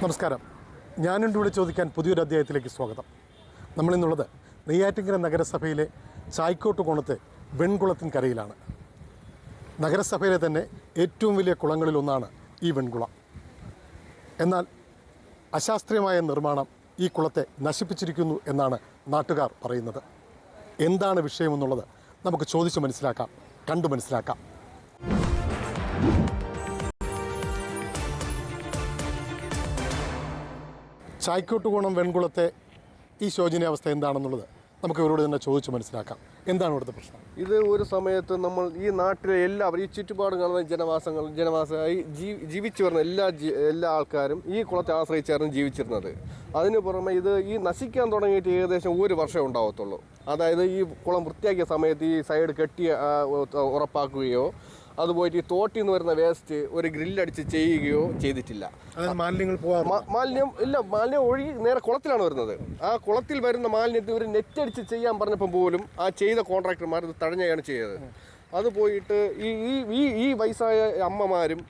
നമസ്കാരം. ഞാനുണ്ട് ഇവിടെ ചോദിക്കാൻ പുതിയൊരു അധ്യായത്തിലേക്ക് സ്വാഗതം. നമ്മളിന്നുള്ളത് നെയ്യാറ്റിൻകര നഗരസഭയിലെ ചായ്ക്കോട്ട് കോണത്തെ വെൺകുളത്തിൻ കരയിലാണ്. നഗരസഭയിലെ തന്നെ ഏറ്റവും വലിയ കുളങ്ങളിലൊന്നാണ് ഈ വെൺകുളം. എന്നാൽ അശാസ്ത്രീയമായ നിർമ്മാണം ഈ കുളത്തെ നശിപ്പിച്ചിരിക്കുന്നു എന്നാണ് നാട്ടുകാർ പറയുന്നത്. എന്താണ് വിഷയമെന്നുള്ളത് നമുക്ക് ചോദിച്ചു മനസ്സിലാക്കാം, കണ്ടു മനസ്സിലാക്കാം. ചായ്ക്കോട്ട് കോണം വെൺകുളത്തെ ഈ ശോചനീയാവസ്ഥ എന്താണെന്നുള്ളത് നമുക്ക് ഇവരോട് തന്നെ ചോദിച്ചു മനസ്സിലാക്കാം. എന്താണ് ഇവിടുത്തെ പ്രശ്നം? ഇത് ഒരു സമയത്ത് നമ്മൾ ഈ നാട്ടിലെ എല്ലാവരും ഈ ചുറ്റുപാട് കാണുന്ന ജനവാസമായി ജീവിച്ചു വരുന്ന എല്ലാ ആൾക്കാരും ഈ കുളത്തെ ആശ്രയിച്ചായിരുന്നു ജീവിച്ചിരുന്നത്. അതിന് പുറമെ ഈ നശിക്കാൻ തുടങ്ങിയിട്ട് ഏകദേശം 1 വർഷം ഉണ്ടാവത്തുള്ളൂ. അതായത് ഈ കുളം വൃത്തിയാക്കിയ സമയത്ത് ഈ സൈഡ് കെട്ടി ഉറപ്പാക്കുകയോ അതുപോയിട്ട് ഈ തോട്ടിൽ നിന്ന് വരുന്ന വേസ്റ്റ് ഒരു ഗ്രില്ലടിച്ച് ചെയ്യുകയോ ചെയ്തിട്ടില്ല. മാലിന്യം ഒഴുകി നേരെ കുളത്തിലാണ് വരുന്നത്. ആ കുളത്തിൽ വരുന്ന മാലിന്യത്തിൽ ഒരു നെറ്റ് അടിച്ച് ചെയ്യാൻ പറഞ്ഞപ്പോൾ പോലും ആ ചെയ്ത കോൺട്രാക്ടർമാർ ഇത് തടഞ്ഞാണ് ചെയ്തത്. അത് പോയിട്ട് ഈ വയസ്സായ അമ്മമാരും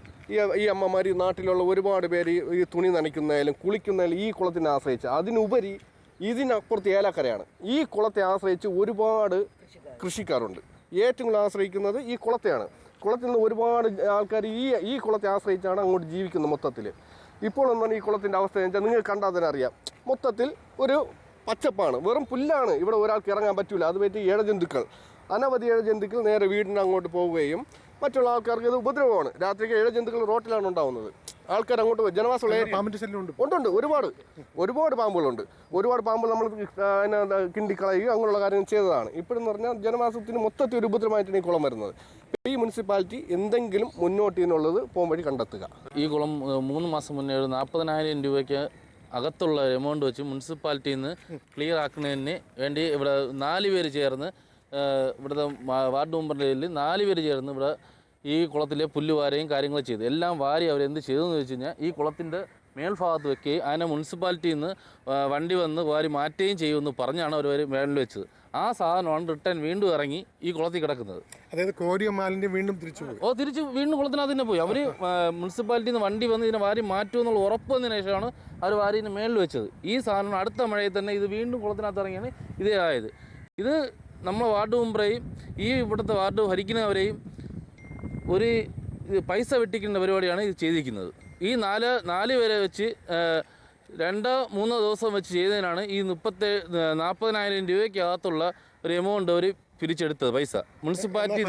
ഈ അമ്മമാർ ഈ നാട്ടിലുള്ള ഒരുപാട് പേര് ഈ തുണി നനയ്ക്കുന്നതിലും കുളിക്കുന്നതിലും ഈ കുളത്തിനെ ആശ്രയിച്ച്, അതിനുപരി ഇതിനപ്പുറത്ത് ഏലക്കരയാണ്. ഈ കുളത്തെ ആശ്രയിച്ച് ഒരുപാട് കൃഷിക്കാരുണ്ട്. ഏറ്റവും കൂടുതൽ ആശ്രയിക്കുന്നത് ഈ കുളത്തെയാണ്. കുളത്തിൽ നിന്ന് ഒരുപാട് ആൾക്കാർ ഈ കുളത്തെ ആശ്രയിച്ചാണ് അങ്ങോട്ട് ജീവിക്കുന്നത്. മൊത്തത്തിൽ ഇപ്പോൾ എന്താണ് ഈ കുളത്തിൻ്റെ അവസ്ഥ എന്ന് വെച്ചാൽ നിങ്ങൾ കണ്ടാൽ തന്നെ അറിയാം. മൊത്തത്തിൽ ഒരു പച്ചപ്പാണ്, വെറും പുല്ലാണ്. ഇവിടെ ഒരാൾക്ക് ഇറങ്ങാൻ പറ്റില്ല. അത് പറ്റി അനവധി ഇഴജന്തുക്കൾ നേരെ വീടിന് അങ്ങോട്ട് പോവുകയും മറ്റുള്ള ആൾക്കാർക്ക് ഇത് ഉപദ്രവമാണ്. രാത്രിക്ക് ഇഴജന്തുക്കൾ റോട്ടിലാണ് ഉണ്ടാവുന്നത്. ആൾക്കാർ അങ്ങോട്ട് ജനവാസമുള്ള ഉണ്ട്. ഒരുപാട് പാമ്പുകളുണ്ട്. ഒരുപാട് പാമ്പുകൾ നമ്മൾ കിണ്ടിക്കളയുകയും അങ്ങനെയുള്ള കാര്യങ്ങൾ ചെയ്തതാണ്. ഇപ്പോഴെന്ന് പറഞ്ഞാൽ ജനവാസത്തിന് മൊത്തത്തിൽ ഒരു ഉപദ്രവമായിട്ടാണ് ഈ കുളം വരുന്നത്. ഈ മുനിസിപ്പാലിറ്റി എന്തെങ്കിലും മുന്നോട്ട് ഇതിനുള്ളത് വഴി കണ്ടെത്തുക. ഈ കുളം 3 മാസം മുന്നേ 40,000 രൂപയ്ക്ക് അകത്തുള്ള എമൗണ്ട് വെച്ച് മുനിസിപ്പാലിറ്റിയിൽ നിന്ന് ക്ലിയർ ആക്കുന്നതിന് വേണ്ടി ഇവിടെ 4 പേര് ചേർന്ന്, ഇവിടുത്തെ വാർഡ് മെമ്പറിൽ 4 പേര് ചേർന്ന് ഇവിടെ ഈ കുളത്തിലെ പുല്ലുവാരയും കാര്യങ്ങളും ചെയ്തു. എല്ലാം വാരി അവരെന്ത് ചെയ്തെന്ന് വെച്ച് കഴിഞ്ഞാൽ ഈ കുളത്തിൻ്റെ മേൽഭാഗത്ത് വെക്കുകയും അതിനെ മുനിസിപ്പാലിറ്റിയിൽ നിന്ന് വണ്ടി വന്ന് വാരി മാറ്റുകയും ചെയ്യുമെന്ന് പറഞ്ഞാണ് അവർ മേളിൽ വെച്ചത്. ആ സാധനമാണ് റിട്ടേൺ വീണ്ടും ഇറങ്ങി ഈ കുളത്തിൽ കിടക്കുന്നത്. അതായത് കോരിയ മാലിന്യം വീണ്ടും തിരിച്ച് വീണ്ടും കുളത്തിനകത്ത് തന്നെ പോയി. അവർ മുനിസിപ്പാലിറ്റിയിൽ നിന്ന് വണ്ടി വന്ന് ഇതിനെ വാരി മാറ്റുമെന്നുള്ള ഉറപ്പ് വന്നതിന് ശേഷമാണ് അവർ വാരിന് മേളിൽ വെച്ചത്. ഈ സാധനം അടുത്ത മഴയിൽ തന്നെ ഇത് വീണ്ടും കുളത്തിനകത്ത് ഇറങ്ങിയാണ് ഇതേ ആയത്. ഇത് നമ്മളെ വാർഡ് മെമ്പറേയും ഇവിടുത്തെ വാർഡ് ഭരിക്കുന്നവരെയും ഒരു പൈസ വെട്ടിക്കുന്ന പരിപാടിയാണ് ഇത് ചെയ്തിരിക്കുന്നത്. ഈ 4 പേരെ വെച്ച് 2-3 ദിവസം വെച്ച് ചെയ്തതിനാണ് ഈ 40,000 രൂപയ്ക്കകത്തുള്ള ഒരു എമൗണ്ട് അവർ പിരിച്ചെടുത്തത് പൈസ മുനിസിപ്പാലിറ്റി.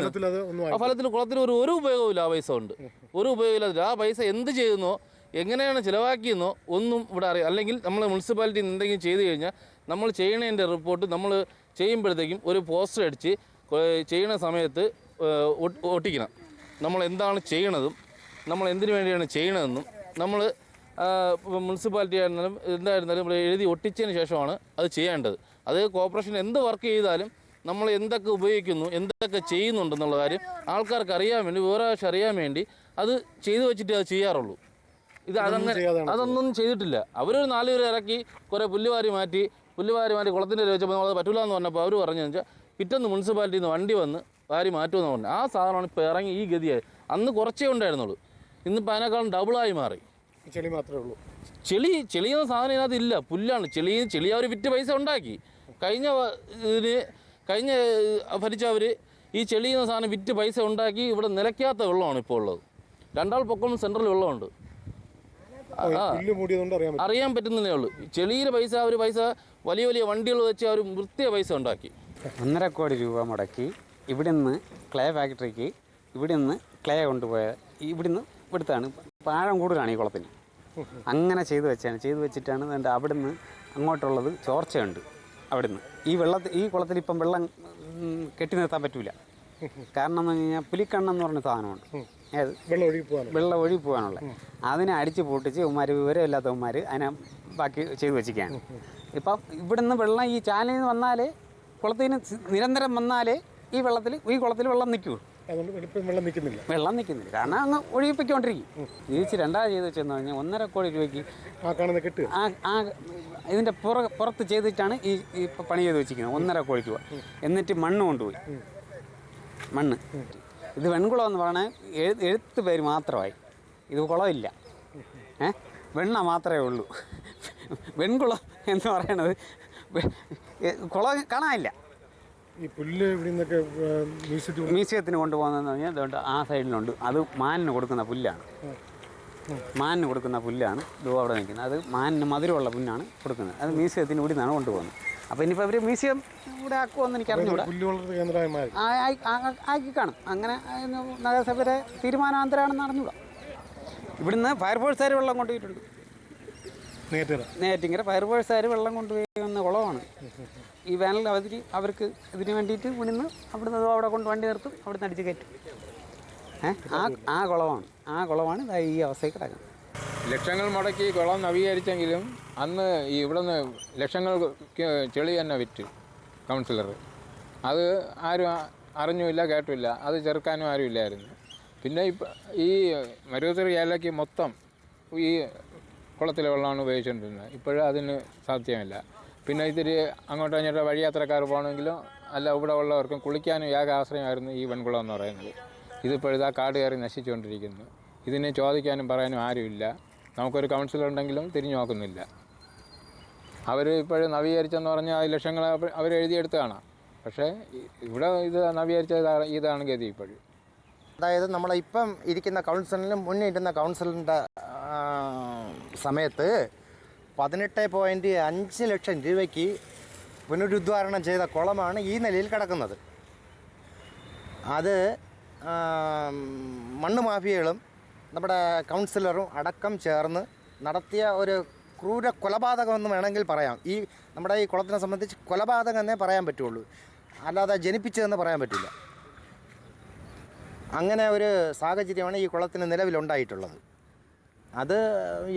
ആ ഫലത്തിൽ കുളത്തിന് ഒരു ഉപയോഗമില്ല. ആ പൈസ കൊണ്ട് ഒരു ഉപയോഗമില്ല. ആ പൈസ എന്ത് ചെയ്യുന്നോ എങ്ങനെയാണ് ചിലവാക്കിയെന്നോ ഒന്നും ഇവിടെ അറിയാം. അല്ലെങ്കിൽ നമ്മൾ മുനിസിപ്പാലിറ്റി എന്തെങ്കിലും ചെയ്തു കഴിഞ്ഞാൽ നമ്മൾ ചെയ്യണതിൻ്റെ റിപ്പോർട്ട് നമ്മൾ ചെയ്യുമ്പോഴത്തേക്കും ഒരു പോസ്റ്റർ അടിച്ച് ചെയ്യുന്ന സമയത്ത് ഒട്ടിക്കണം. നമ്മൾ എന്താണ് ചെയ്യണതും നമ്മൾ എന്തിനു വേണ്ടിയാണ് ചെയ്യണതെന്നും നമ്മൾ മുനിസിപ്പാലിറ്റി ആയിരുന്നാലും എന്തായിരുന്നാലും ഇവിടെ എഴുതി ഒട്ടിച്ചതിന് ശേഷമാണ് അത് ചെയ്യേണ്ടത്. അത് കോർപ്പറേഷൻ എന്ത് വർക്ക് ചെയ്താലും നമ്മൾ എന്തൊക്കെ ഉപയോഗിക്കുന്നു, എന്തൊക്കെ ചെയ്യുന്നുണ്ടെന്നുള്ള കാര്യം ആൾക്കാർക്ക് അറിയാൻ വേണ്ടി, വിവരാവകാശം അറിയാൻ വേണ്ടി അത് ചെയ്തു വെച്ചിട്ട് അത് ചെയ്യാറുള്ളൂ. അതൊന്നും ചെയ്തിട്ടില്ല. അവരൊരു 4 പേര് ഇറക്കി കുറേ പുല്ലുവാരി മാറ്റി കുളത്തിൻ്റെ വെച്ചപ്പോൾ നമ്മളത് പറ്റില്ല എന്ന് പറഞ്ഞപ്പോൾ അവർ പറഞ്ഞതെന്ന് വെച്ചാൽ പിറ്റേന്ന് മുനിസിപ്പാലിറ്റിയിൽ നിന്ന് വണ്ടി വന്ന് വാരി മാറ്റുമെന്ന് പറഞ്ഞു. ആ സാധനമാണ് ഇപ്പോൾ ഇറങ്ങി ഈ ഗതിയായി. അന്ന് കുറച്ചേ ഉണ്ടായിരുന്നുള്ളൂ, ഇന്നിപ്പോൾ അതിനേക്കാളും ഡബിളായി മാറി. ചെളി മാത്രമേ ഉള്ളൂ. ചെളി എന്ന സാധനം ഇതിനകത്ത് ഇല്ല, പുല്ലാണ്. ചെളി അവർ വിറ്റ് പൈസ ഉണ്ടാക്കി. കഴിഞ്ഞ ഭരിച്ചവർ ഈ ചെളി എന്ന സാധനം വിറ്റ് പൈസ ഉണ്ടാക്കി ഇവിടെ നിലയ്ക്കാത്ത വെള്ളമാണ് ഇപ്പോൾ ഉള്ളത്. 2 പൊക്കം സെൻട്രൽ വെള്ളമുണ്ട്. അറിയാൻ പറ്റുന്നതേ ഉള്ളൂ. ചെളിയുടെ പൈസ വലിയ വണ്ടികൾ വെച്ച് അവർ വൃത്തിയ പൈസ ഉണ്ടാക്കി. 1.5 കോടി രൂപ മുടക്കി ഇവിടുന്ന് ക്ലേ ഫാക്ടറിക്ക് ഇവിടുന്ന് ക്ലേ കൊണ്ടുപോയ ഇവിടുത്താണ് ആഴം കൂടുതലാണ് ഈ കുളത്തിന്. അങ്ങനെ ചെയ്തു വെച്ചിട്ടാണ് അവിടുന്ന് അങ്ങോട്ടുള്ളത് ചോർച്ചയുണ്ട്. അവിടുന്ന് ഈ കുളത്തിൽ ഇപ്പം വെള്ളം കെട്ടി നിർത്താൻ പറ്റൂല. കാരണം എന്ന് പറഞ്ഞാൽ പുലിക്കണ്ണെന്ന് പറഞ്ഞ സാധനമുണ്ട്. വെള്ളം ഒഴുകി പോകാനുള്ള അതിനെ അടിച്ച് പൊട്ടിച്ച് ഉമ്മാർ വിവരമില്ലാത്തവന്മാർ അതിനെ ബാക്കി ചെയ്തു വെച്ചിരിക്കുകയാണ്. ഇപ്പം ഇവിടുന്ന് വെള്ളം ഈ ചാലിൽ നിന്ന് വന്നാലേ, കുളത്തിന് നിരന്തരം വന്നാലേ ഈ കുളത്തിൽ വെള്ളം നിൽക്കുള്ളൂ. വെള്ളം നിൽക്കുന്നില്ല. കാരണം അങ്ങ് ഒഴുകിപ്പിക്കൊണ്ടിരിക്കും. തിരിച്ച് രണ്ടാമത് ചെയ്ത് വെച്ചെന്ന് പറഞ്ഞാൽ 1.5 കോടി രൂപയ്ക്ക് ഇതിൻ്റെ പുറത്ത് ചെയ്തിട്ടാണ് ഈ പണി ചെയ്ത് വെച്ചിരിക്കുന്നത്. 1.5 കോടി രൂപ. എന്നിട്ട് മണ്ണ് കൊണ്ടുപോയി. ഇത് വെൺകുളം എന്ന് പറഞ്ഞാൽ എഴുത്ത് പേര് മാത്രമായി. ഇത് കുളമില്ല. വെണ്ണ മാത്രമേ ഉള്ളൂ. വെൺകുളം എന്ന് പറയണത് കുളം കാണാനില്ല. ഈ പുല്ല് ഇവിടെ നിന്നൊക്കെ മ്യൂസിയത്തിന് കൊണ്ടുപോകുന്നതെന്ന് പറഞ്ഞാൽ അതുകൊണ്ട് ആ സൈഡിലുണ്ട്. അത് മാനിന് കൊടുക്കുന്ന പുല്ലാണ്. മാനിന് കൊടുക്കുന്ന പുല്ലാണ് ഇത് അവിടെ നിൽക്കുന്നത്. അത് മാനിന് മധുരമുള്ള പുല്ലാണ് കൊടുക്കുന്നത്. അത് മ്യൂസിയത്തിന് ഇവിടെ നിന്നാണ് കൊണ്ടുപോകുന്നത്. അപ്പോൾ ഇനിയിപ്പോൾ അവർ മ്യൂസിയം ഇവിടെ ആക്കുമെന്ന് എനിക്ക് അറിഞ്ഞൂടാ. ആക്കി കാണും. അങ്ങനെ നഗരസഭയുടെ തീരുമാനാന്തരമാണെന്ന് അറിഞ്ഞൂടാ. ഇവിടുന്ന് ഫയർഫോഴ്സുകാർ വെള്ളം കൊണ്ടുപോയിട്ടുണ്ട്. നെയ്യാറ്റിൻകര ഫയർഫോഴ്സുകാർ വെള്ളം കൊണ്ടുപോയി വന്ന കുളമാണ്. ഈ വേനൽ അവധി അവർക്ക് ഇതിന് വേണ്ടിയിട്ട് ഇവിടുന്ന് അവിടെ കൊണ്ട് വണ്ടി നിർത്തും, അവിടുന്ന് അടിച്ച് കയറ്റും. ആ കുളമാണ് ഈ അവസ്ഥയിൽ കിടക്കുന്നത്. ലക്ഷങ്ങൾ മുടക്കി കുളം നവീകരിച്ചെങ്കിലും അന്ന് ഈ ഇവിടുന്ന് ലക്ഷങ്ങൾ ചെളി തന്നെ വിറ്റ് കൗൺസിലർ. അത് ആരും അറിഞ്ഞുമില്ല, കേട്ടില്ല. അത് ചെറുക്കാനും ആരുമില്ലായിരുന്നു. പിന്നെ ഈ മരുവത്തൂർ ഏലയ്ക്ക് മൊത്തം ഈ കുളത്തിലെ വെള്ളമാണ് ഉപയോഗിച്ചുകൊണ്ടിരുന്നത്. ഇപ്പോഴും അതിന് സാധ്യമല്ല. പിന്നെ ഇത്തിരി അങ്ങോട്ടോ ഇങ്ങോട്ടോ വഴിയാത്രക്കാർ പോകണമെങ്കിലും അല്ല ഇവിടെ ഉള്ളവർക്കും കുളിക്കാനും ഏക ആശ്രയമായിരുന്നു ഈ വെൺകുളം എന്ന് പറയുന്നത്. ഇതിപ്പോഴിതാ കാട് കയറി നശിച്ചുകൊണ്ടിരിക്കുന്നു. ഇതിനെ ചോദിക്കാനും പറയാനും ആരുമില്ല. നമുക്കൊരു കൗൺസിലർ ഉണ്ടെങ്കിലും തിരിഞ്ഞു നോക്കുന്നില്ല. അവർ ഇപ്പോഴും നവീകരിച്ചെന്ന് പറഞ്ഞാൽ ആ ലക്ഷങ്ങൾ അവർ എഴുതിയെടുത്ത് കാണാം. പക്ഷേ ഇവിടെ ഇത് നവീകരിച്ച ഇതാണ് ഗതി ഇപ്പോഴും. അതായത് നമ്മളിപ്പം ഇരിക്കുന്ന കൗൺസിലിനും മുന്നേ ഇരുന്ന കൗൺസിലിൻ്റെ സമയത്ത് 18.5 ലക്ഷം രൂപയ്ക്ക് പുനരുദ്ധാരണം ചെയ്ത കുളമാണ് ഈ നിലയിൽ കിടക്കുന്നത്. അത് മണ്ണ് മാഫിയകളും നമ്മുടെ കൗൺസിലറും അടക്കം ചേർന്ന് നടത്തിയ ഒരു ക്രൂര കൊലപാതകമെന്ന് വേണമെങ്കിൽ പറയാം. ഈ നമ്മുടെ ഈ കുളത്തിനെ സംബന്ധിച്ച് കൊലപാതകം എന്നേ പറയാൻ പറ്റുള്ളൂ, അല്ലാതെ ജനിപ്പിച്ചതെന്ന് പറയാൻ പറ്റില്ല. അങ്ങനെ ഒരു സാഹചര്യമാണ് ഈ കുളത്തിന് നിലവിലുണ്ടായിട്ടുള്ളത്. അത്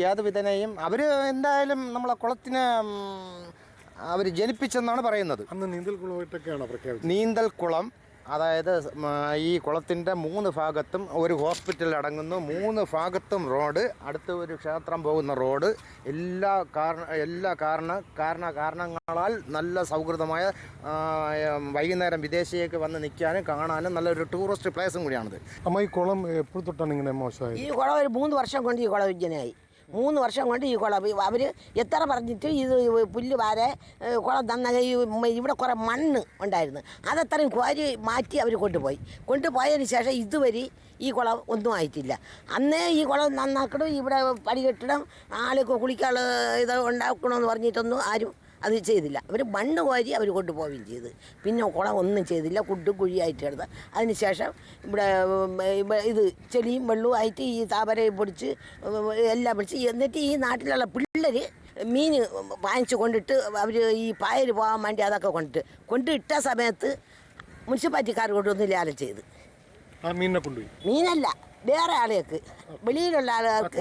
യാതൊരുവിധനെയും അവർ എന്തായാലും നമ്മളെ കുളത്തിന് അവർ ജനിപ്പിച്ചെന്നാണ് പറയുന്നത്. അന്ന് നീന്തൽക്കുളമായിട്ടൊക്കെയാണോ പ്രഖ്യാപിച്ചത്? നീന്തൽക്കുളം, അതായത് ഈ കുളത്തിൻ്റെ 3 ഭാഗത്തും ഒരു ഹോസ്പിറ്റൽ അടങ്ങുന്നു, 3 ഭാഗത്തും റോഡ്, അടുത്ത് ഒരു ക്ഷേത്രം പോകുന്ന റോഡ്, എല്ലാ കാരണങ്ങളാൽ നല്ല സൗഹൃദമായ വൈകുന്നേരം വിദേശിയേക്ക് വന്ന് നിൽക്കാനും കാണാനും നല്ലൊരു ടൂറിസ്റ്റ് പ്ലേസും കൂടിയാണിത്. അമ്മ, ഈ കുളം എപ്പോൾ തൊട്ടാണ് ഇങ്ങനെ മോശമായത്? ഈ കുളം ഒരു 3 വർഷം കൊണ്ട് ഈ കുളം ഇങ്ങനെയായി. 3 വർഷം കൊണ്ട് ഈ കുളം അവർ എത്ര പറഞ്ഞിട്ട് ഇത് പുല്ല് വാരെ കുളം നന്നായി. ഇവിടെ കുറേ മണ്ണ് ഉണ്ടായിരുന്നു, അതത്രയും കോരി മാറ്റി അവർ കൊണ്ടുപോയതിന് ശേഷം ഇതുവരെ ഈ കുളം ഒന്നും ആയിട്ടില്ല. അന്നേ ഈ കുളം നന്നാക്കണം, ഇവിടെ പടി കെട്ടിടം, ആൾക്ക് കുളിക്കാനുള്ള ഇത് ഉണ്ടാക്കണമെന്ന് പറഞ്ഞിട്ടൊന്നും ആരും അത് ചെയ്തില്ല. അവർ മണ്ണ് കോരി അവർ കൊണ്ടുപോവുകയും ചെയ്ത്. പിന്നെ കുളം ഒന്നും ചെയ്തില്ല, കുണ്ടും കുഴിയായിട്ട് കിടന്ന്. അതിന് ശേഷം ഇവിടെ ഇത് ചെളിയും വെള്ളവും ആയിട്ട് ഈ താമരയും പൊടിച്ച് എല്ലാം പിടിച്ച്, എന്നിട്ട് ഈ നാട്ടിലുള്ള പിള്ളേർ മീൻ വാങ്ങിച്ച് കൊണ്ടിട്ട് അവർ ഈ പായൽ പോകാൻ വേണ്ടി അതൊക്കെ കൊണ്ടിട്ട സമയത്ത് മുനിസിപ്പാലിറ്റിക്കാർ കൊണ്ടൊന്ന് ലേലം ചെയ്ത്. മീനല്ല, വേറെ ആളുകൾക്ക്, വെളിയിലുള്ള ആളുകൾക്ക്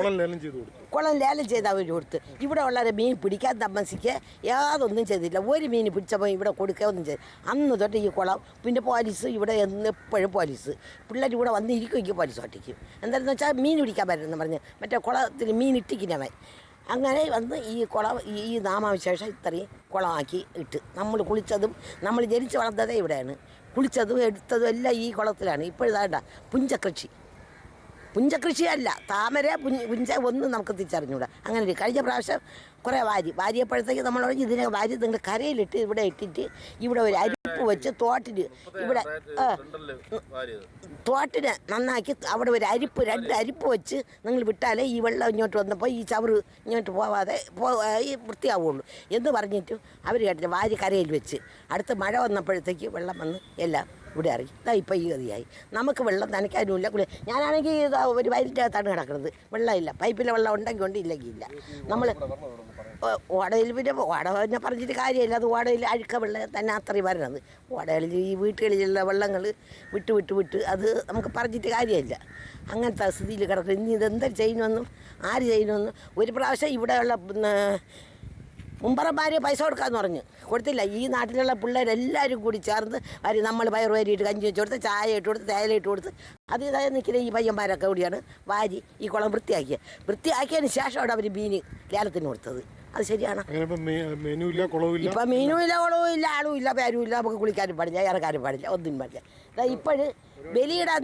കുളം ലേലം ചെയ്ത് അവർ കൊടുത്ത്. ഇവിടെ ഉള്ളവരെ മീൻ പിടിക്കാൻ താമസിക്കുക യാതൊന്നും ചെയ്തില്ല. ഒരു മീൻ പിടിച്ചപ്പോൾ ഇവിടെ കൊടുക്കുക ഒന്നും ചെയ്ത്. അന്ന് തൊട്ട് ഈ കുളം, പിന്നെ പോലീസ് ഇവിടെ എപ്പോഴും പോലീസ്, പിള്ളേർ ഇവിടെ വന്നിരിക്കും, പോലീസ് ഒട്ടിക്കും. എന്താണെന്ന് വെച്ചാൽ മീൻ പിടിക്കാൻ പറ്റുമെന്ന് പറഞ്ഞ് മറ്റേ കുളത്തിൽ മീൻ ഇട്ടിക്കുന്നവൻ. അങ്ങനെ വന്ന് ഈ കുളം ഈ നാമാവിശേഷം ഇത്രയും കുളമാക്കി ഇട്ട്. നമ്മൾ കുളിച്ചതും നമ്മൾ ജനിച്ച് വളർന്നതേ ഇവിടെയാണ്. കുളിച്ചതും എടുത്തതും എല്ലാം ഈ കുളത്തിലാണ്. ഇപ്പോഴാണ്ട പുഞ്ചകൃഷിയല്ല, താമര പുഞ്ച ഒന്നും നമുക്ക് തിരിച്ചറിഞ്ഞൂടാ. അങ്ങനെ കഴിഞ്ഞ പ്രാവശ്യം കുറേ വാരിയപ്പോഴത്തേക്ക് നമ്മളോട് ഇതിനെ വാരി നിങ്ങൾ കരയിലിട്ട് ഇവിടെ ഇട്ടിട്ട് ഇവിടെ ഒരു അരിപ്പ് വെച്ച് തോട്ടിന് നന്നാക്കി അവിടെ ഒരു 2 അരിപ്പ് വെച്ച് നിങ്ങൾ വിട്ടാലേ ഈ വെള്ളം ഇങ്ങോട്ട് വന്നപ്പോൾ ഈ ചവറ് ഇങ്ങോട്ട് പോവാതെ വൃത്തിയാവുള്ളൂ എന്ന് പറഞ്ഞിട്ട് അവർ കേട്ടില്ല. വാരി കരയിൽ വെച്ച് അടുത്ത് മഴ വന്നപ്പോഴത്തേക്ക് വെള്ളം വന്ന് എല്ലാം ഇവിടെ ഇറങ്ങി. ഇപ്പം ഈ ഗതിയായി. നമുക്ക് വെള്ളം നനയ്ക്കാനുമില്ല. ഞാനാണെങ്കിൽ ഒരു വയലിൻ്റെ അകത്താണ് കിടക്കുന്നത്, വെള്ളമില്ല. പൈപ്പിലെ വെള്ളം ഉണ്ടെങ്കിൽ ഉണ്ട്, ഇല്ലെങ്കിൽ ഇല്ല. നമ്മൾ ഓടയിൽ പിന്നെ ഓട പറഞ്ഞിട്ട് കാര്യമില്ല. അത് ഓടയിൽ അഴുക്ക വെള്ളം തന്നെ അത്രയും വരണത്. ഓടയിൽ ഈ വീട്ടുകളിലുള്ള വെള്ളങ്ങൾ വിട്ട് അത് നമുക്ക് പറഞ്ഞിട്ട് കാര്യമില്ല. അങ്ങനത്തെ സ്ഥിതിയിൽ കിടക്കുന്നത്. ഇനി ഇതെന്തൊരു ചെയ്യുമെന്നും ആര് ചെയ്യുമെന്നും. ഒരു പ്രാവശ്യം ഇവിടെയുള്ള മുമ്പറന്മാർ പൈസ കൊടുക്കാമെന്ന് പറഞ്ഞു, കൊടുത്തില്ല. ഈ നാട്ടിലുള്ള പിള്ളേരെല്ലാവരും കൂടി ചേർന്ന് നമ്മൾ പയർ വാരിയിട്ട് കഞ്ഞി വെച്ച് കൊടുത്ത്, ചായ ഇട്ട് കൊടുത്ത്, തേയില ഇട്ട് കൊടുത്ത്, അത് ഇതായി നിൽക്കുന്ന ഈ പയ്യന്മാരൊക്കെ കൂടിയാണ് വാരി ഈ കുളം വൃത്തിയാക്കിയതിന് ശേഷമാണ് അവർ മീൻ ലേലത്തിന് കൊടുത്തത്. അത് ശരിയാണ്. ഇപ്പം മീനും ഇല്ല, കുളവും ഇല്ല, ആളും ഇല്ല, പേരും ഇല്ല. നമുക്ക് കുളിക്കാനും പാടില്ല, ഇറക്കാനും പാടില്ല, ഒന്നും പാടില്ല. ഇപ്പോഴും ബലിയിടാൻ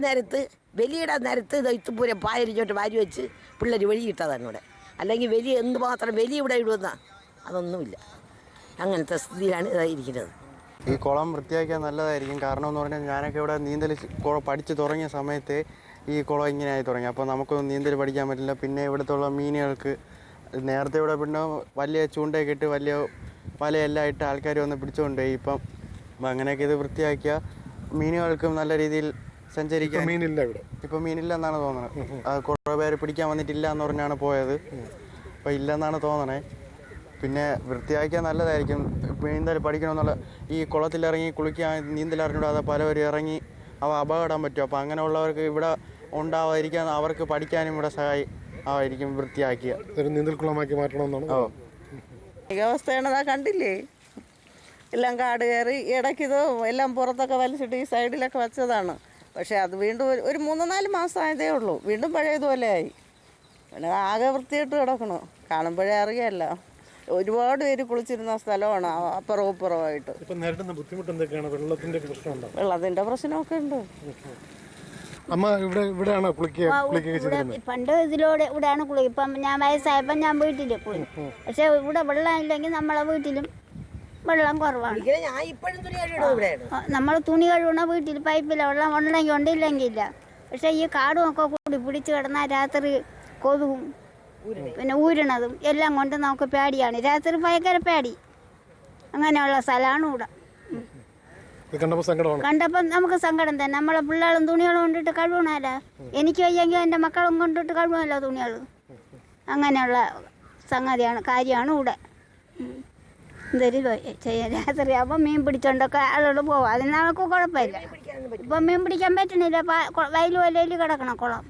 നേരത്ത് ഇത്തുപൂരം പായലിഞ്ഞോട്ട് വാരി വെച്ച് പിള്ളേർ വെളിയിട്ടതാണ് ഇവിടെ. അല്ലെങ്കിൽ വലിയ എന്തുമാത്രം വലിയ ഇവിടെ ഇടുന്ന അതൊന്നുമില്ല. അങ്ങനത്തെ സ്ഥിതിയിലാണ് ഇതായിരിക്കുന്നത്. ഈ കുളം വൃത്തിയാക്കിയാൽ നല്ലതായിരിക്കും. കാരണം എന്ന് പറഞ്ഞാൽ ഞാനൊക്കെ ഇവിടെ നീന്തൽ പഠിച്ച് തുടങ്ങിയ സമയത്ത് ഈ കുളം ഇങ്ങനെ ആയി തുടങ്ങി. അപ്പോൾ നമുക്കൊന്നും നീന്തൽ പഠിക്കാൻ പറ്റില്ല. പിന്നെ ഇവിടുത്തെ മീനുകൾക്ക് നേരത്തെ ഇവിടെ പിന്നെ വലിയ ചൂണ്ടയൊക്കെ ഇട്ട് വലിയ വലയെല്ലാം ഇട്ട് ആൾക്കാർ വന്ന് പിടിച്ചുകൊണ്ടുപോയി. ഇപ്പം അങ്ങനെയൊക്കെ ഇത് വൃത്തിയാക്കിയാൽ മീനുകൾക്കും നല്ല രീതിയിൽ സഞ്ചരിക്കാൻ. മീനില്ല ഇവിടെ, ഇപ്പം മീനില്ല എന്നാണ് തോന്നുന്നത്. അത് കുറേ പേര് പിടിക്കാൻ വന്നിട്ടില്ല എന്ന് പറഞ്ഞാണ് പോയത്. ഇപ്പം ഇല്ലെന്നാണ് തോന്നണേ. പിന്നെ വൃത്തിയാക്കിയാൽ നല്ലതായിരിക്കും. നീന്തൽ പഠിക്കണമെന്നുള്ള ഈ കുളത്തിലിറങ്ങി കുളിക്കാൻ നീന്തൽ അറിഞ്ഞൂടാതെ പലവരും ഇറങ്ങി അപകടം പറ്റും. അപ്പോൾ അങ്ങനെയുള്ളവർക്ക് ഇവിടെ ഉണ്ടാവാതിരിക്കാൻ അവർക്ക് പഠിക്കാനും ഇവിടെ ആയിരിക്കും വൃത്തിയാക്കിയ ഒരു നീന്തൽ കുളമാക്കി മാറ്റണമെന്നാണ്. അവസ്ഥയാണ് കണ്ടില്ലേ, എല്ലാം കാട് കയറി ഇടയ്ക്കിത് എല്ലാം പുറത്തൊക്കെ വലിച്ചിട്ട് ഈ സൈഡിലൊക്കെ വെച്ചതാണ്. പക്ഷേ അത് വീണ്ടും ഒരു 3-4 മാസം ആയതേ ഉള്ളൂ, വീണ്ടും പഴയതുപോലെ ആയി. പിന്നെ ആകെ വൃത്തിയായിട്ട് കിടക്കണം, കാണുമ്പോഴേ അറിയാമല്ലോ. ഒരുപാട് പേര് കുളിച്ചിരുന്ന സ്ഥലമാണ് അപ്പുറവും ഇപ്പുറമായിട്ട്. നേരിടുന്ന ബുദ്ധിമുട്ട് എന്തൊക്കെയാണ്? വെള്ളത്തിന്റെ പ്രശ്നമുണ്ടോ? വെള്ളത്തിന്റെ പ്രശ്നമൊക്കെ ഉണ്ട്. അമ്മ ഇവിടെയാണോ കുളിക്കുക? പണ്ട് ഇവിടെയാണ് കുളി. ഇപ്പം ഞാൻ വയസ്സായപ്പോൾ ഞാൻ വീട്ടിൽ കുളി. പക്ഷെ ഇവിടെ വെള്ളം ഇല്ലെങ്കിൽ നമ്മളെ വീട്ടിലും വെള്ളം കുറവാണ്. നമ്മൾ തുണി കഴുകണ വീട്ടിൽ പൈപ്പില്ല, വെള്ളം ഉണ്ടെങ്കിൽ ഉണ്ട്, ഇല്ലെങ്കിൽ ഇല്ല. പക്ഷെ ഈ കാടും ഒക്കെ കൂടി പിടിച്ച് കിടന്നാൽ രാത്രി കൊതുകും പിന്നെ ഊരണതും എല്ലാം കൊണ്ട് നമുക്ക് പേടിയാണ്. രാത്രി ഭയങ്കര പേടി. അങ്ങനെയുള്ള സ്ഥലമാണ് ഇവിടെ. കണ്ടപ്പോൾ നമുക്ക് സങ്കടം തന്നെ. നമ്മളെ പിള്ളേരും തുണികളും കൊണ്ടിട്ട് കഴുകണമല്ലോ. എനിക്ക് വയ്യെങ്കിൽ എൻ്റെ മക്കളും കൊണ്ടിട്ട് കഴുകുമല്ലോ തുണികൾ. അങ്ങനെയുള്ള കാര്യമാണ് ഇവിടെ. എന്തൊരു ചെയ്യാൻ രാത്രി ആകുമ്പോൾ മീൻ പിടിച്ചോണ്ടൊക്കെ ആളോട് പോവാം. അതിന് നമുക്ക് കുഴപ്പമില്ല. ഇപ്പം മീൻ പിടിക്കാൻ പറ്റണില്ല, വയലും വലയിൽ കിടക്കണം കുളം.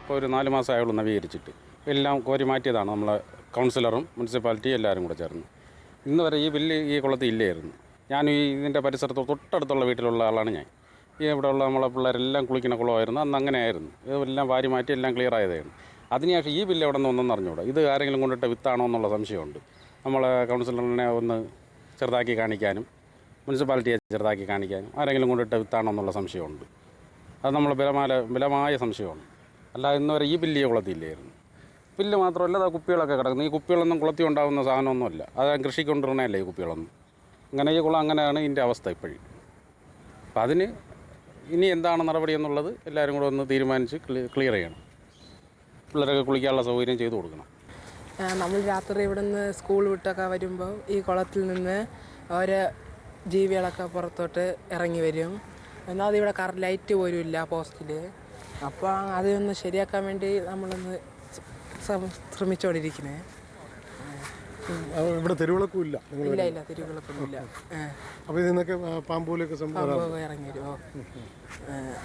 ഇപ്പോൾ ഒരു 4 മാസമായുള്ളൂ നവീകരിച്ചിട്ട്. എല്ലാം കോരി മാറ്റിയതാണ് നമ്മളെ കൗൺസിലറും മുനിസിപ്പാലിറ്റി എല്ലാവരും കൂടെ ചേർന്ന്. ഇന്ന് വരെ ഈ ബില്ല് ഈ കുളത്തിൽ ഇല്ലായിരുന്നു. ഞാൻ ഇതിൻ്റെ പരിസരത്ത് തൊട്ടടുത്തുള്ള വീട്ടിലുള്ള ആളാണ് ഞാൻ. ഈ ഇവിടെയുള്ള നമ്മളെ പിള്ളേരെല്ലാം കുളിക്കുന്ന കുളമായിരുന്നു. അന്ന് അങ്ങനെയായിരുന്നു. ഇതെല്ലാം വാരി മാറ്റി എല്ലാം ക്ലിയർ ആയതായിരുന്നു. അതിനുശേഷം ഈ ബില്ല് എവിടെ നിന്ന് ഒന്നെന്ന് അറിഞ്ഞുകൂടാ. ഇത് ആരെങ്കിലും കൊണ്ടിട്ട് വിത്താണോ എന്നുള്ള സംശയമുണ്ട്. നമ്മളെ കൗൺസിലറിനെ ഒന്ന് ചെറുതാക്കി കാണിക്കാനും മുനിസിപ്പാലിറ്റിയെ ചെറുതാക്കി കാണിക്കാനും ആരെങ്കിലും കൊണ്ടിട്ട് വിത്താണോ എന്നുള്ള സംശയമുണ്ട്. അത് നമ്മൾ ബലമായ സംശയമാണ്. അല്ലാതെ ഇന്ന് വരെ ഈ ബില്ല് ഈ കുളത്തില്ലായിരുന്നു. ബില്ല് മാത്രമല്ല, അത് കുപ്പികളൊക്കെ കിടക്കുന്നു. ഈ കുപ്പികളൊന്നും കുളത്തിൽ ഉണ്ടാകുന്ന സാധനമൊന്നുമല്ല. അത് കൃഷിക്ക് കൊണ്ടുവരണമല്ല ഈ കുപ്പികളൊന്നും. അങ്ങനെ ഈ കുളം അങ്ങനെയാണ് ഇതിൻ്റെ അവസ്ഥ ഇപ്പോഴും. അപ്പം അതിന് ഇനി എന്താണ് നടപടി എന്നുള്ളത് എല്ലാവരും കൂടെ ഒന്ന് തീരുമാനിച്ച് ക്ലിയർ ചെയ്യണം. പിള്ളേരൊക്കെ കുളിക്കാനുള്ള സൗകര്യം ചെയ്തു കൊടുക്കണം. നമ്മൾ രാത്രി ഇവിടുന്ന് സ്കൂൾ വിട്ടൊക്കെ വരുമ്പോൾ ഈ കുളത്തിൽ നിന്ന് ഓരോ ജീവികളൊക്കെ പുറത്തോട്ട് ഇറങ്ങി വരും. എന്നാൽ അതിവിടെ ലൈറ്റ് പോലും ഇല്ല പോസ്റ്റിൽ. അപ്പോൾ അതൊന്ന് ശരിയാക്കാൻ വേണ്ടി നമ്മളൊന്ന് ശ്രമിച്ചുകൊണ്ടിരിക്കുന്നത്. ഇവിടെ തെരുവിളക്കും ഇല്ല? ഇല്ല, തെരുവിളക്കൊന്നുമില്ല. അപ്പോൾ ഇതിന്നൊക്കെ പാമ്പൂലൊക്കെ ഇറങ്ങി വരുമോ?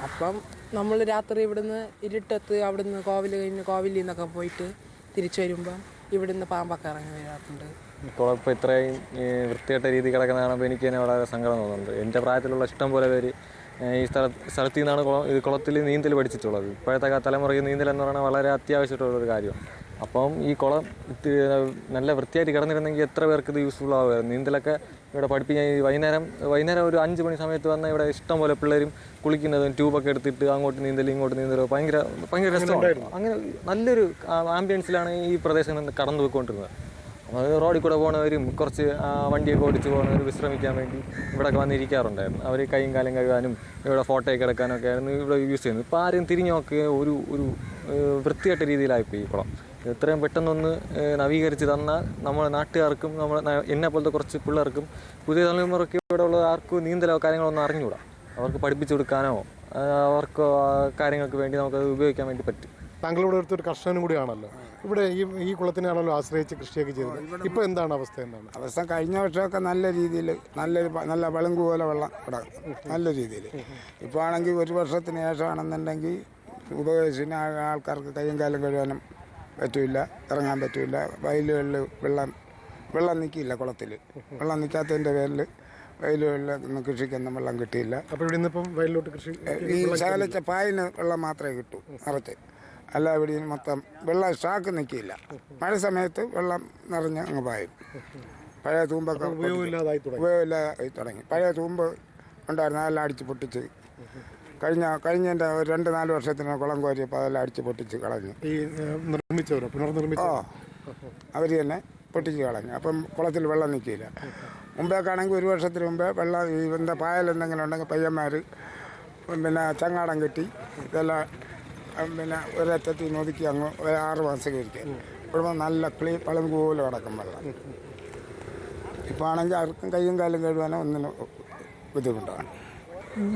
അപ്പം നമ്മൾ രാത്രി ഇവിടുന്ന് ഇരുട്ടത്ത് അവിടുന്ന് കോവിലിൽ നിന്നൊക്കെ പോയിട്ട് തിരിച്ചു വരുമ്പം ഇവിടുന്ന് പാമ്പൊക്കെ ഇറങ്ങി വരാറുണ്ട്. കുളം ഇപ്പോൾ ഇത്രയും വൃത്തിയായിട്ട രീതി കിടക്കുന്ന കാണുമ്പോൾ എനിക്ക് തന്നെ വളരെ സങ്കടം തോന്നുന്നുണ്ട്. എൻ്റെ പ്രായത്തിലുള്ള ഇഷ്ടം പോലെ പേര് ഈ സ്ഥലത്തു നിന്നാണ് കുളത്തിൽ നീന്തൽ പഠിച്ചിട്ടുള്ളത്. ഇപ്പോഴത്തെ തലമുറയ്ക്ക് നീന്തൽ എന്ന് പറയുന്നത് വളരെ അത്യാവശ്യമായിട്ടുള്ളൊരു കാര്യമാണ്. അപ്പം ഈ കുളം നല്ല വൃത്തിയായിട്ട് കിടന്നിരുന്നെങ്കിൽ എത്ര പേർക്ക് ഇത് യൂസ്ഫുൾ ആവുമായിരുന്നു. നീന്തലൊക്കെ ഇവിടെ പഠിപ്പിക്കാൻ വൈകുന്നേരം ഒരു 5 മണി സമയത്ത് വന്നാൽ ഇവിടെ ഇഷ്ടം പോലെ പിള്ളേരും കുളിക്കുന്നതും ട്യൂബൊക്കെ എടുത്തിട്ട് അങ്ങോട്ട് നീന്തലും ഇങ്ങോട്ട് നീന്തലും ഭയങ്കര രസമാണ്. അങ്ങനെ നല്ലൊരു ആംബിയൻസിലാണ് ഈ പ്രദേശം കടന്നു പോയിക്കൊണ്ടിരുന്നത്. അത് റോഡിൽ കൂടെ പോകുന്നവരും കുറച്ച് വണ്ടിയൊക്കെ ഓടിച്ച് പോകുന്നവർ വിശ്രമിക്കാൻ വേണ്ടി ഇവിടെയൊക്കെ വന്നിരിക്കാറുണ്ടായിരുന്നു. അവർ കൈയും കാലും കഴുകാനും ഇവിടെ ഫോട്ടോയൊക്കെ എടുക്കാനൊക്കെ ആയിരുന്നു ഇവിടെ യൂസ് ചെയ്യുന്നത്. ഇപ്പോൾ ആരും തിരിഞ്ഞു നോക്കുക ഒരു വൃത്തിയായിട്ട രീതിയിലായിപ്പോയി ഈ കുളം. എത്രയും പെട്ടെന്നൊന്ന് നവീകരിച്ച് തന്നാൽ നമ്മുടെ നാട്ടുകാർക്കും എന്നെ പോലത്തെ കുറച്ച് പിള്ളേർക്കും പുതിയ തലമുറയ്ക്ക് ഇവിടെ ഉള്ള ആർക്കും നീന്തലോ കാര്യങ്ങളോ ഒന്നും അറിഞ്ഞുകൂടാ. അവർക്ക് പഠിപ്പിച്ചു കൊടുക്കാനോ അവർക്ക് കാര്യങ്ങൾക്ക് വേണ്ടി നമുക്കത് ഉപയോഗിക്കാൻ വേണ്ടി പറ്റും. താങ്കളുടെ അടുത്തൊരു കർഷകനും കൂടിയാണല്ലോ. ഇവിടെ ഈ കുളത്തിനാണല്ലോ ആശ്രയിച്ച് കൃഷിയൊക്കെ ചെയ്തത്. ഇപ്പോൾ എന്താണ് അവസ്ഥ? അവസ്ഥ കഴിഞ്ഞ വർഷമൊക്കെ നല്ല രീതിയിൽ നല്ല വെളുങ്കു പോലെ വെള്ളം ഇവിടെ നല്ല രീതിയിൽ. ഇപ്പോൾ ആണെങ്കിൽ ഒരു വർഷത്തിന് ശേഷമാണെന്നുണ്ടെങ്കിൽ ഉപയോഗിച്ചിന് ആൾക്കാർക്ക് കയ്യും കാലം കഴുകാനും പറ്റില്ല, ഇറങ്ങാൻ പറ്റില്ല. വയലുകളിൽ വെള്ളം നിൽക്കില്ല. കുളത്തിൽ വെള്ളം നിൽക്കാത്തതിൻ്റെ പേരിൽ വയലുകളിൽ കൃഷിക്കൊന്നും വെള്ളം കിട്ടിയില്ല. അപ്പോൾ ഇവിടെ നിന്നിപ്പം വയലിലോട്ട് കൃഷി ഈ ശകലച്ച പായന് വെള്ളം മാത്രമേ കിട്ടൂ നിറച്ച്. അല്ല ഇവിടെ മൊത്തം വെള്ളം സ്റ്റോക്ക് നിൽക്കില്ല. മഴ സമയത്ത് വെള്ളം നിറഞ്ഞ് അങ്ങ് പായും. പഴയ തൂമ്പൊക്കെ ഉപയോഗമില്ലാതായി തുടങ്ങി. പഴയ തൂമ്പ് ഉണ്ടായിരുന്നു, അതെല്ലാം അടിച്ച് പൊട്ടിച്ച് കഴിഞ്ഞതിൻ്റെ ഒരു 2-4 വർഷത്തിന് കുളം കോരിയപ്പോൾ അതെല്ലാം അടിച്ച് പൊട്ടിച്ച് കളഞ്ഞു. ഈ നിർമ്മിച്ചവരോ പുനർനിർമ്മിച്ചോ? അവർ തന്നെ പൊട്ടിച്ച് കളഞ്ഞു. അപ്പം കുളത്തിൽ വെള്ളം നിൽക്കില്ല. മുമ്പേക്കാണെങ്കിൽ ഒരു വർഷത്തിന് മുമ്പേ വെള്ളം ഈ പായലെന്തെങ്കിലും ഉണ്ടെങ്കിൽ പയ്യന്മാർ പിന്നെ ചങ്ങാടം കെട്ടി ഇതെല്ലാം പിന്നെ ഒരറ്റത്തിൽ ഒതുക്കി അങ്ങ് 6 മാസം കഴിക്കുക. ഇവിടെ നല്ല പളുങ്കൂല കിടക്കും വെള്ളം. ഇപ്പോൾ ആണെങ്കിൽ ആർക്കും കയ്യും കാലും കഴുകാനോ ഒന്നിനും ബുദ്ധിമുട്ടാണ്.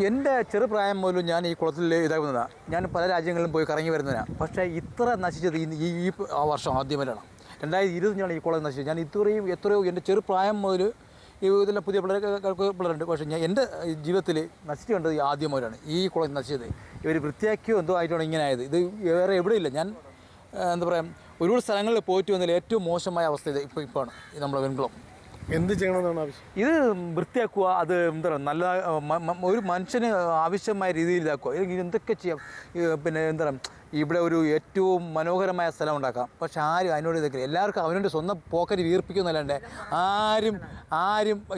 എൻ്റെ ചെറുപ്രായം മുതലും ഞാൻ ഈ കുളത്തിൽ ഇതാകുന്നതാണ്. ഞാൻ പല രാജ്യങ്ങളിലും പോയി കറങ്ങി വരുന്നതാണ്. പക്ഷേ ഇത്ര നശിച്ചത് ഈ വർഷം ആദ്യമായിട്ടാണ്. 2020 ഈ കുളം നശിച്ചത്. ഞാൻ എത്രയോ എൻ്റെ ചെറുപ്രായം മുതൽ ഇതെല്ലാം പുതിയ പിള്ളേരുണ്ട്. പക്ഷേ എൻ്റെ ജീവിതത്തിൽ നശിച്ചു കണ്ടത് ആദ്യമായിട്ടാണ് ഈ കുളം നശിച്ചത്. ഇവർ വൃത്തിയാക്കിയോ എന്തോ ആയിട്ടാണ് ഇങ്ങനെ ആയത്. ഇത് വേറെ എവിടെയില്ല. ഞാൻ എന്താ പറയുക, ഒരുപാട് സ്ഥലങ്ങളിൽ പോയിട്ട് വന്നതിൽ ഏറ്റവും മോശമായ അവസ്ഥ ഇത് ഇപ്പോഴാണ് നമ്മുടെ വെൺകുളം. എന്ത് ചെയ്യണമെന്നാണ് ആവശ്യം? ഇത് വൃത്തിയാക്കുക. അത് എന്താ പറയുക, നല്ല ഒരു മനുഷ്യന് ആവശ്യമായ രീതിയിൽ ഇതാക്കുക. എന്തൊക്കെ ചെയ്യാം. പിന്നെ എന്താ പറയുക, ഇവിടെ ഒരു ഏറ്റവും മനോഹരമായ സ്ഥലം ഉണ്ടാക്കാം. പക്ഷെ ആരും അതിനോട് ഇതൊക്കെ എല്ലാവർക്കും അവനോട് സ്വന്തം പോക്കറ്റ് വീർപ്പിക്കുന്നല്ലാണ്ട് ആരും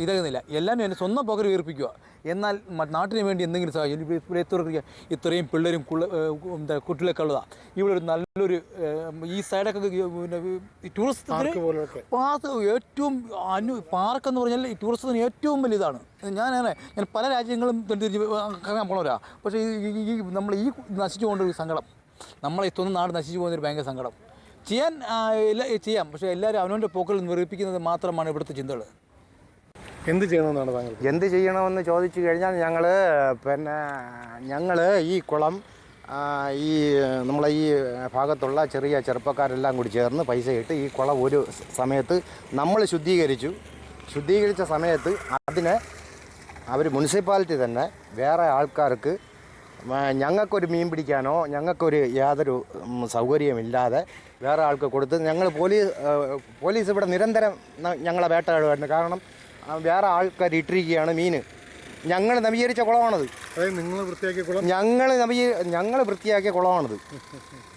ഇതാകുന്നില്ല. എല്ലാവരും എൻ്റെ സ്വന്തം പോക്കറ്റ് വീർപ്പിക്കുക. എന്നാൽ നാട്ടിന് വേണ്ടി എന്തെങ്കിലും സഹായം ഇവിടെ ഇത്രയും പിള്ളേരും കുട്ടികളൊക്കെ ഉള്ളതാണ്. ഇവിടെ ഒരു നല്ലൊരു ഈ സൈഡൊക്കെ പിന്നെ ടൂറിസത്തിന് ഏറ്റവും പാർക്കെന്ന് പറഞ്ഞാൽ ഈ ടൂറിസത്തിന് ഏറ്റവും വലിയതാണ്. ഞാൻ പല രാജ്യങ്ങളും കാണാൻ പോണവരാ. പക്ഷേ ഈ നമ്മൾ ഈ നശിച്ചു പോകേണ്ട സങ്കടം, നമ്മളെ സ്വന്തം നാട് നശിച്ചു പോകുന്നൊരു ഭയങ്കര സങ്കടം. ചെയ്യാം, പക്ഷേ എല്ലാവരും അവനവൻ്റെ പോക്കൽ നിറപ്പിക്കുന്നത് മാത്രമാണ് ഇവിടുത്തെ ചിന്തകൾ. എന്ത് ചെയ്യണമെന്നാണ് താങ്കൾ? എന്ത് ചെയ്യണമെന്ന് ചോദിച്ചു കഴിഞ്ഞാൽ ഞങ്ങൾ ഈ കുളം ഈ നമ്മളെ ഈ ഭാഗത്തുള്ള ചെറിയ ചെറുപ്പക്കാരെല്ലാം കൂടി ചേർന്ന് പൈസ ഇട്ട് ഈ കുളം ഒരു സമയത്ത് നമ്മൾ ശുദ്ധീകരിച്ച സമയത്ത് അതിനെ അവർ മുനിസിപ്പാലിറ്റി തന്നെ വേറെ ആൾക്കാർക്ക് ഞങ്ങൾക്കൊരു മീൻ പിടിക്കാനോ ഞങ്ങൾക്കൊരു യാതൊരു സൗകര്യമില്ലാതെ വേറെ ആൾക്ക് കൊടുത്ത് ഞങ്ങൾ പോലീസ് ഇവിടെ നിരന്തരം ഞങ്ങളെ വേട്ടയാടുമായിരുന്നു. കാരണം വേറെ ആൾക്കാർ ഇട്ടിരിക്കുകയാണ് മീൻ. ഞങ്ങൾ നവീകരിച്ച കുളമാണത്. നിങ്ങൾ വൃത്തിയാക്കിയ കുളം? ഞങ്ങൾ വൃത്തിയാക്കിയ കുളമാണത്.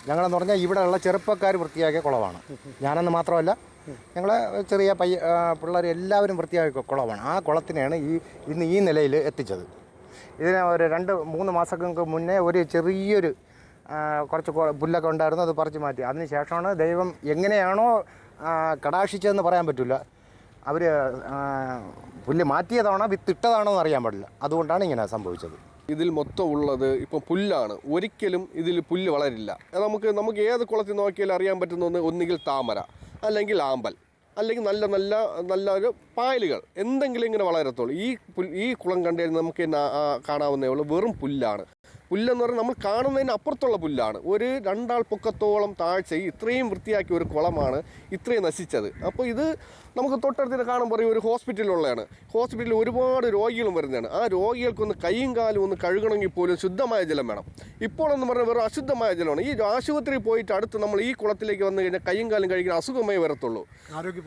ഞങ്ങളെന്ന് പറഞ്ഞാൽ ഇവിടെയുള്ള ചെറുപ്പക്കാർ വൃത്തിയാക്കിയ കുളമാണ്. ഞാനെന്ന് മാത്രമല്ല, ഞങ്ങളെ ചെറിയ പിള്ളേർ എല്ലാവരും വൃത്തിയാക്കിയ കുളമാണ്. ആ കുളത്തിനെയാണ് ഇന്ന് ഈ നിലയിൽ എത്തിച്ചത്. ഇതിനെ ഒരു 2-3 മാസങ്ങൾക്ക് മുന്നേ ഒരു ചെറിയൊരു കുറച്ച് പുല്ലൊക്കെ ഉണ്ടായിരുന്നു, അത് പറിച്ചു മാറ്റി. അതിന് ശേഷമാണ് ദൈവം എങ്ങനെയാണോ കടാക്ഷിച്ചതെന്ന് പറയാൻ പറ്റില്ല. അവർ പുല്ല് മാറ്റിയതാണോ വിത്തിട്ടതാണോ എന്ന് അറിയാൻ പാടില്ല. അതുകൊണ്ടാണ് ഇങ്ങനെ സംഭവിച്ചത്. ഇതിൽ മൊത്തം ഉള്ളത് ഇപ്പം പുല്ലാണ്. ഒരിക്കലും ഇതിൽ പുല്ല് വളരില്ല. നമുക്ക് ഏത് കുളത്തിൽ നോക്കിയാലും അറിയാൻ പറ്റുന്ന ഒന്നുകിൽ താമര, അല്ലെങ്കിൽ ആമ്പൽ, അല്ലെങ്കിൽ നല്ല ഒരു പായലുകൾ എന്തെങ്കിലും ഇങ്ങനെ വളരത്തുള്ളൂ. ഈ കുളം കണ്ടുകഴിഞ്ഞാൽ നമുക്ക് കാണാവുന്നേ ഉള്ളൂ വെറും പുല്ലാണ്. പുല്ലെന്ന് പറഞ്ഞാൽ നമ്മൾ കാണുന്നതിന് അപ്പുറത്തുള്ള പുല്ലാണ്. ഒരു 2 ആൾ പൊക്കത്തോളം താഴ്ചയിൽ ഇത്രയും വൃത്തിയാക്കിയ ഒരു കുളമാണ് ഇത്രയും നശിച്ചത്. അപ്പോൾ ഇത് നമുക്ക് തൊട്ടടുത്ത് കാണുമ്പോൾ പറയും ഒരു ഹോസ്പിറ്റലുള്ളതാണ്. ഹോസ്പിറ്റലിൽ ഒരുപാട് രോഗികളും വരുന്നതാണ്. ആ രോഗികൾക്കൊന്ന് കൈയും കാലും ഒന്ന് കഴുകണമെങ്കിൽ പോലും ശുദ്ധമായ ജലം വേണം. ഇപ്പോഴെന്ന് പറഞ്ഞാൽ വെറും അശുദ്ധമായ ജലമാണ്. ഈ ആശുപത്രിയിൽ പോയിട്ട് അടുത്ത് നമ്മൾ ഈ കുളത്തിലേക്ക് വന്നു കഴിഞ്ഞാൽ കൈയും കാലും കഴുകിയ അസുഖമായി വരത്തുള്ളൂ. ആരോഗ്യ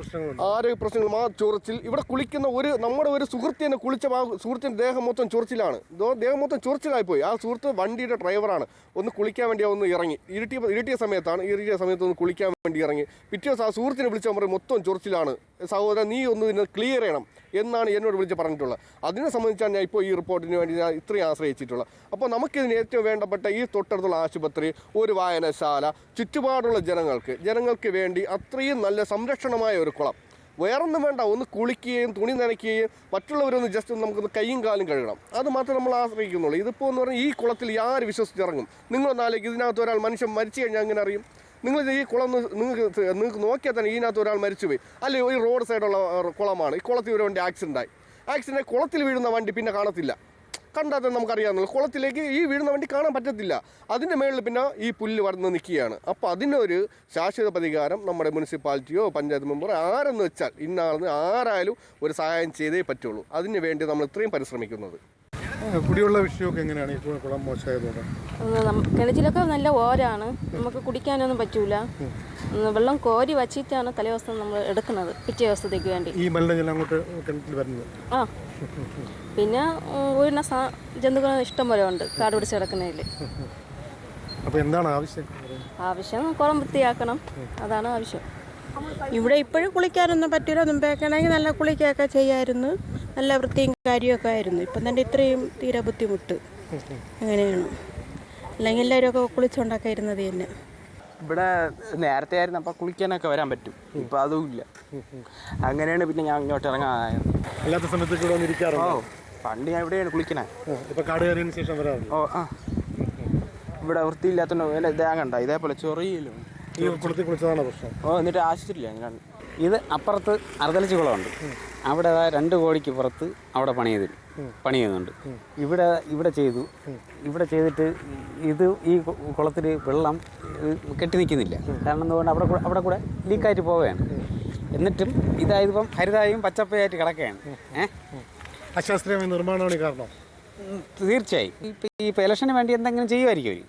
പ്രശ്നങ്ങൾ ചൊറിച്ചിൽ. ഇവിടെ കുളിക്കുന്ന നമ്മുടെ ഒരു സുഹൃത്തിനെ കുളിച്ച സുഹൃത്തിൻ്റെ ദേഹം മൊത്തം ചൊറിച്ചിലാണ്. ദേഹം മൊത്തം ചൊറിച്ചിലായിപ്പോയി. ആ സുഹൃത്ത് വണ്ടിയുടെ ഡ്രൈവറാണ്. ഒന്ന് കുളിക്കാൻ വേണ്ടി ഒന്ന് ഇറങ്ങി. ഇരുട്ടിയ സമയത്ത് ഒന്ന് കുളിക്കാൻ വേണ്ടി ഇറങ്ങി. പിറ്റേ ദിവസം ആ സുഹൃത്തിനെ വിളിച്ചാൽ പറയും മൊത്തം ചൊറിച്ചിലാണ്, സഹോദരൻ നീ ഒന്ന് ഇതിനെ ക്ലിയർ ചെയ്യണം എന്നാണ് എന്നോട് വിളിച്ച് പറഞ്ഞിട്ടുള്ളത്. അതിനെ സംബന്ധിച്ചാണ് ഞാൻ ഇപ്പോൾ ഈ റിപ്പോർട്ടിന് വേണ്ടി ഞാൻ ഇത്രയും ആശ്രയിച്ചിട്ടുള്ളത്. അപ്പോൾ നമുക്കിതിന് ഏറ്റവും വേണ്ടപ്പെട്ട ഈ തൊട്ടടുത്തുള്ള ആശുപത്രി, ഒരു വായനശാല, ചുറ്റുപാടുള്ള ജനങ്ങൾക്ക് വേണ്ടി അത്രയും നല്ല സംരക്ഷണമായ ഒരു കുളം. വേറൊന്നും വേണ്ട, ഒന്ന് കുളിക്കുകയും തുണി നനയ്ക്കുകയും മറ്റുള്ളവരൊന്ന് ജസ്റ്റ് നമുക്കൊന്ന് കൈയും കാലും കഴുകണം. അത് മാത്രമേ നമ്മൾ ആശ്രയിക്കുന്നുള്ളൂ. ഇതിപ്പോൾ എന്ന് പറഞ്ഞാൽ ഈ കുളത്തിൽ ആര് വിശ്വസിച്ചിറങ്ങും? നിങ്ങളൊന്നാലേക്ക് ഇതിനകത്ത് ഒരാൾ മനുഷ്യൻ മരിച്ചു കഴിഞ്ഞാൽ അങ്ങനെ അറിയും? നിങ്ങൾ ഈ കുളം നിങ്ങൾക്ക് നോക്കിയാൽ തന്നെ ഇതിനകത്ത് ഒരാൾ മരിച്ചുപോയി. അല്ലെങ്കിൽ ഈ റോഡ് സൈഡുള്ള കുളമാണ്. ഈ കുളത്തിൽ ഒരു വണ്ടി ആക്സിഡൻ്റായി കുളത്തിൽ വീഴുന്ന വണ്ടി പിന്നെ കാണത്തില്ല. കണ്ടാൽ തന്നെ നമുക്കറിയാവുന്നത് കുളത്തിലേക്ക് ഈ വീഴുന്ന വണ്ടി കാണാൻ പറ്റത്തില്ല. അതിൻ്റെ മേളിൽ പിന്നെ ഈ പുല്ല് വന്ന് നിൽക്കുകയാണ്. അപ്പോൾ അതിനൊരു ശാശ്വത പരിഹാരം നമ്മുടെ മുനിസിപ്പാലിറ്റിയോ പഞ്ചായത്ത് മെമ്പറോ ആരെന്ന് വെച്ചാൽ ഇന്നാളെന്ന് ആരായാലും ഒരു സഹായം ചെയ്തേ പറ്റുള്ളൂ. അതിന് വേണ്ടി നമ്മൾ ഇത്രയും പരിശ്രമിക്കുന്നത്. കുടിവെള്ള വിഷയമൊക്കെ എങ്ങനെയാണ് ഈ കുളം മോശമായതുകൊണ്ട്? കിണറ്റിലൊക്കെ നല്ല ഓരാണ്, നമുക്ക് കുടിക്കാനൊന്നും പറ്റൂല. വെള്ളം കോരി വച്ചിട്ടാണ് തലേദിവസം നമ്മൾ എടുക്കുന്നത് പിറ്റേ ദിവസത്തേക്ക് വേണ്ടി. ഈ മലിനജലം അങ്ങോട്ട് കിണറ്റിൽ വരുന്നത്? ആ, പിന്നെ വീഴുന്ന ജന്തുക്കൾ ഇഷ്ടം പോലെ ഉണ്ട് കാട് പിടിച്ച് കിടക്കുന്നതിൽ. അപ്പോൾ എന്താണ് ആവശ്യം? ആവശ്യം കുളം വൃത്തിയാക്കണം, അതാണ് ആവശ്യം. ഇവിടെ ഇപ്പോഴും കുളിക്കാനൊന്നും പറ്റില്ല. മുമ്പേക്കാണെങ്കിൽ നല്ല കുളിക്കുകയൊക്കെ ചെയ്യായിരുന്നു, നല്ല വൃത്തിയും കാര്യമൊക്കെ ആയിരുന്നു. ഇപ്പം തന്നെ ഇത്രയും തീരെ ബുദ്ധിമുട്ട് അങ്ങനെയാണ്. അല്ലെങ്കിൽ എല്ലാവരും കുളിച്ചുകൊണ്ടൊക്കെ ഇരുന്നത് തന്നെ. ഇവിടെ നേരത്തെ ആയിരുന്നു അപ്പോൾ കുളിക്കാനൊക്കെ വരാൻ പറ്റും, ഇപ്പം അതും ഇല്ല. അങ്ങനെയാണ് പിന്നെ ഞാൻ ഇങ്ങോട്ട് ഇറങ്ങാനായത്. അല്ലാത്ത സമയത്ത് ഇവിടെ വന്നിരിക്കാറുണ്ടോ? പണ്ട് ഞാൻ ഇവിടെയാണ് കുളിക്കണേ. ഇപ്പോൾ കാട് കയറിയതിന് ശേഷം വരാറുണ്ട്? ഇവിടെ വൃത്തിയില്ലാത്തതുകൊണ്ട് ഇതേ കണ്ട ഇതേപോലെ ചൊറിയിലും ഈ കുളത്തിൽ കുളിച്ചതാണോ പ്രശ്നം? എന്നിട്ട് ആശുപത്രിയില്ല അങ്ങനെയാണ്. ഇത് അപ്പുറത്ത് അറുതലച്ചി കുളമുണ്ട്, അവിടെ 2 കോടിക്ക് പുറത്ത് അവിടെ പണി ചെയ്യുന്നുണ്ട്. ഇവിടെ ചെയ്തിട്ട് ഇത് ഈ കുളത്തിൽ വെള്ളം കെട്ടി നിൽക്കുന്നില്ല. കാരണം എന്തുകൊണ്ട് അവിടെ കൂടെ ലീക്കായിട്ട് പോവുകയാണ്. എന്നിട്ടും ഇതായതിപ്പം ഹരിതായും പച്ചപ്പയായിട്ട് കിടക്കുകയാണ്. അശാസ്ത്രീയമായ നിർമ്മാണമാണ് കാരണം. തീർച്ചയായും ഇപ്പോൾ ഇലക്ഷന് വേണ്ടി എന്തെങ്കിലും ചെയ്യുമായിരിക്കും അവർ.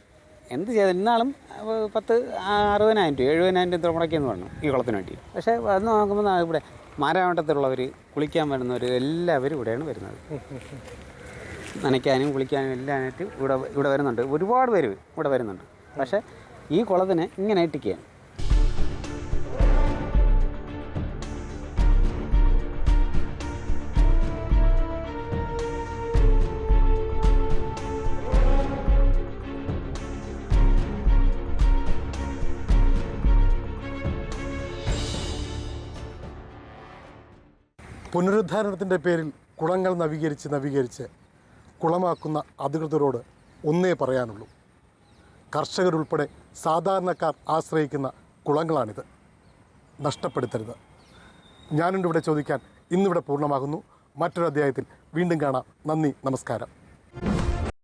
എന്ത് ചെയ്താൽ ഇന്നാളും 60,000 രൂപ 70,000 രൂപ മുടക്കിയെന്ന് പറഞ്ഞു ഈ കുളത്തിന് വേണ്ടി. പക്ഷേ അത് നോക്കുമ്പോൾ ഇവിടെ മാരാവട്ടത്തുള്ളവർ കുളിക്കാൻ വരുന്നവർ എല്ലാവരും ഇവിടെയാണ് വരുന്നത്. നനയ്ക്കാനും കുളിക്കാനും എല്ലാമായിട്ട് ഇവിടെ വരുന്നുണ്ട്. ഒരുപാട് പേര് ഇവിടെ വരുന്നുണ്ട്. പക്ഷേ ഈ കുളത്തിന് ഇങ്ങനെ ഇട്ടിക്കുകയാണ്. പുനരുദ്ധാരണത്തിൻ്റെ പേരിൽ കുളങ്ങൾ നവീകരിച്ച് കുളമാക്കുന്ന അധികൃതരോട് ഒന്നേ പറയാനുള്ളൂ: കർഷകരുൾപ്പെടെ സാധാരണക്കാർ ആശ്രയിക്കുന്ന കുളങ്ങളാണിത്, നഷ്ടപ്പെടുത്തരുത്. ഞാനുണ്ട് ഇവിടെ ചോദിക്കാൻ ഇന്നിവിടെ പൂർണ്ണമാകുന്നു. മറ്റൊരു അധ്യായത്തിൽ വീണ്ടും കാണാം. നന്ദി, നമസ്കാരം.